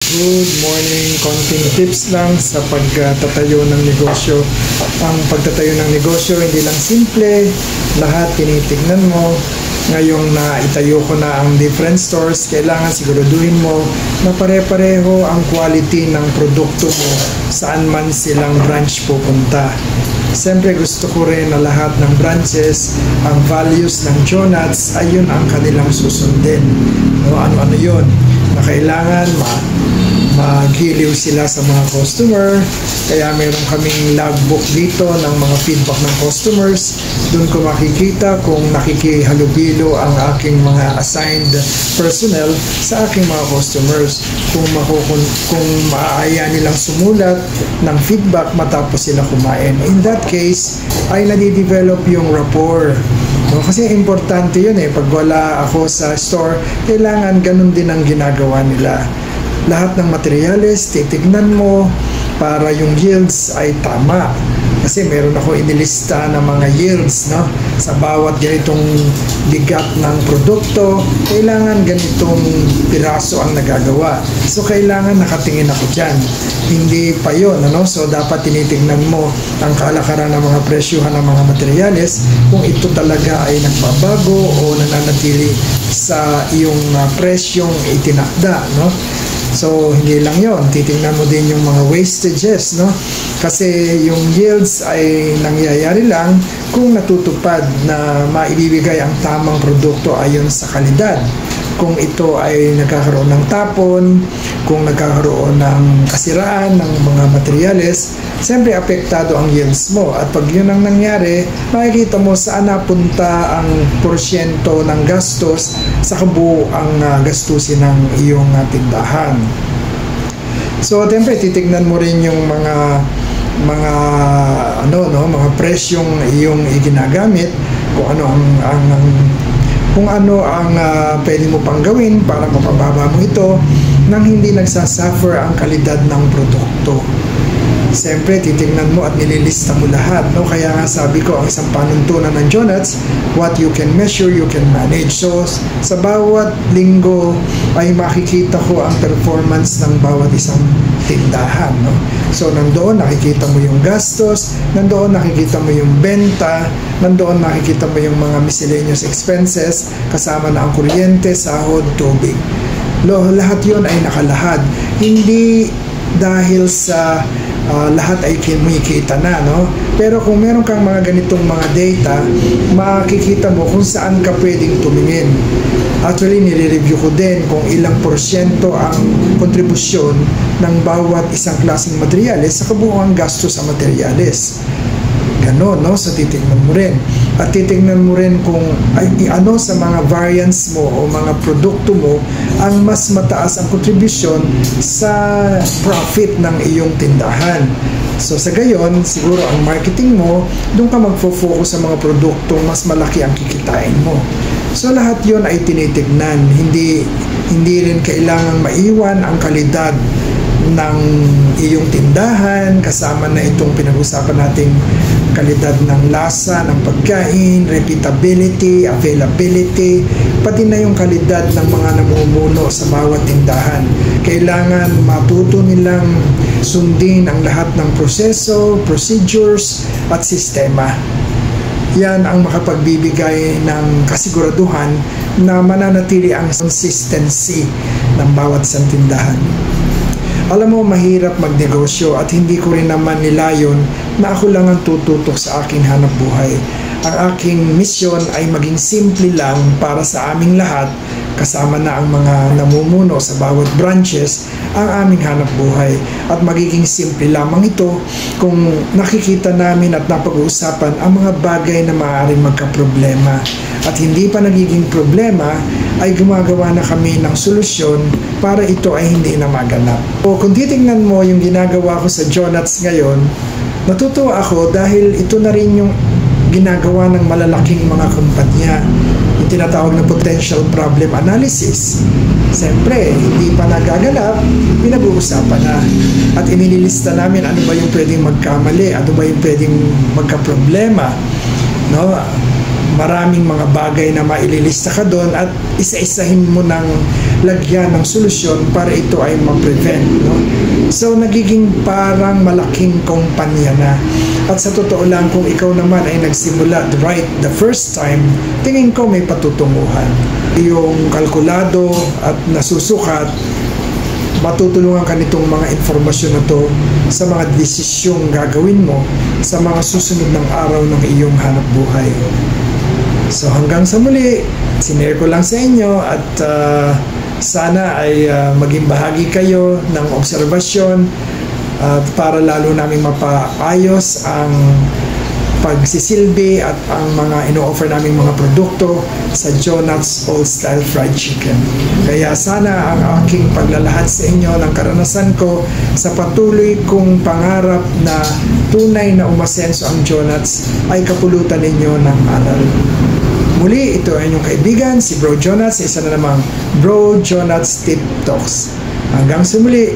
Good morning. Konting tips lang sa pagtatayo ng negosyo. Ang pagtatayo ng negosyo, hindi lang simple. Lahat tinitignan mo. Ngayong na itayo ko na ang different stores, kailangan siguraduhin mo na pare-pareho ang quality ng produkto mo saan man silang branch pupunta. Siyempre gusto ko rin na lahat ng branches, ang values ng Jonuts, ayun ang kanilang susundin. Ano-ano yun? Na kailangan maghiliw sila sa mga customer. Kaya meron kaming logbook dito ng mga feedback ng customers. Doon ko makikita kung nakikihalubilo ang aking mga assigned personnel sa aking mga customers. Kung maaaya nilang sumulat ng feedback matapos sila kumain. In that case, ay nadidevelop yung rapport. No, kasi importante yun pag wala ako sa store, kailangan ganun din ang ginagawa nila. Lahat ng materyales, titignan mo para yung yields ay tama. Kasi meron ako inilista ng mga yields, no? Sa bawat ganitong bigat ng produkto, kailangan ganitong piraso ang nagagawa. So, kailangan nakatingin ako dyan. Hindi pa yun, ano? So, dapat tinitingnan mo ang kalakaran ng mga presyuhan ng mga materyales kung ito talaga ay nagbabago o nananatili sa iyong presyong itinakda, no? So, hindi lang yon, titingnan mo din yung mga wastages, no? Kasi yung yields ay nangyayari lang kung natutupad na maibibigay ang tamang produkto ayon sa kalidad. Kung ito ay nagkakaroon ng tapon, kung nagkakaroon ng kasiraan ng mga materyales, siyempre apektado ang yields mo. At pag yun ang nangyari, makikita mo saan napunta ang porsyento ng gastos sa kabuuang gastusin ng iyong tindahan. So, siyempre titignan mo rin yung mga presyong iyong iginagamit, kung ano ang pwede mo pang gawin para mapababa mo ito nang hindi nagsasuffer ang kalidad ng produkto. Siyempre, titingnan mo at nililista mo lahat, no? Kaya nga sabi ko, ang isang panuntunan ng Jonuts, what you can measure, you can manage. So, sa bawat linggo ay makikita ko ang performance ng bawat isang tindahan, no? So, nandoon nakikita mo yung gastos, nandoon nakikita mo yung benta, nandoon nakikita mo yung mga miscellaneous expenses, kasama na ang kuryente, sahod, tubig. Lahat yun ay nakalahad. Hindi dahil sa lahat ay kumikita na, no? Pero kung meron kang mga ganitong mga data, makikita mo kung saan ka pwedeng tumingin. Actually, nire-review ko din kung ilang porsyento ang kontribusyon ng bawat isang klaseng materyales sa kabuuang gasto sa materyales. Ganon, no? So, titignan mo rin. At titignan mo rin kung ano sa mga variants mo o mga produkto mo ang mas mataas ang kontribusyon sa profit ng iyong tindahan. So, sa gayon, siguro ang marketing mo, doon ka magfo-focus sa mga produktong mas malaki ang kikitain mo. So, lahat yon ay tinitignan. Hindi rin kailangang maiwan ang kalidad ng iyong tindahan, kasama na itong pinag-usapan nating kalidad ng lasa, ng pagkain, repeatability, availability, pati na yung kalidad ng mga namumuno sa bawat tindahan. Kailangan matuto nilang sundin ang lahat ng proseso, procedures, at sistema. Yan ang makapagbibigay ng kasiguraduhan na mananatili ang consistency ng bawat isang tindahan. Alam mo, mahirap magnegosyo at hindi ko rin naman nilayon na ako lang ang tututok sa aking hanap buhay. Ang aking misyon ay maging simple lang para sa aming lahat, kasama na ang mga namumuno sa bawat branches, ang aming hanap buhay. At magiging simple lamang ito kung nakikita namin at napag-uusapan ang mga bagay na maaaring magkaproblema. At hindi pa nagiging problema, ay gumagawa na kami ng solusyon para ito ay hindi na maganap. O kung titingnan mo yung ginagawa ko sa Jonuts ngayon, natutuwa ako dahil ito na rin yung ginagawa ng malalaking mga kumpanya, yung tinatawag na potential problem analysis. Siyempre, hindi pa nagaganap, pinag-uusapan na. At inililista namin ano ba yung pwedeng magkamali, ano ba yung pwedeng magkaproblema, no? maraming mga bagay na maililista ka doon at isa-isahin mo ng lagyan ng solusyon para ito ay ma-prevent, no? So nagiging parang malaking kumpanya na. At sa totoo lang, kung ikaw naman ay nagsimula right the first time, tingin ko may patutunguhan. Yung kalkulado at nasusukat, matutulungan ka nitong mga informasyon na to sa mga desisyong gagawin mo sa mga susunod ng araw ng iyong hanap buhay. So hanggang sa muli, sinare ko lang sa inyo at sana ay maging bahagi kayo ng obserbasyon para lalo namin mapaayos ang pagsisilbi at ang mga ino-offer naming mga produkto sa Jonat's Old Style Fried Chicken. Kaya sana ang aking paglalahad sa inyo ng karanasan ko sa patuloy kong pangarap na tunay na umasenso ang Jonat's ay kapulutan ninyo ng aral. Muli, ito ay inyong kaibigan, si Bro Jonat's, isa na namang Bro Jonat's Tip Talks. Hanggang sa muli!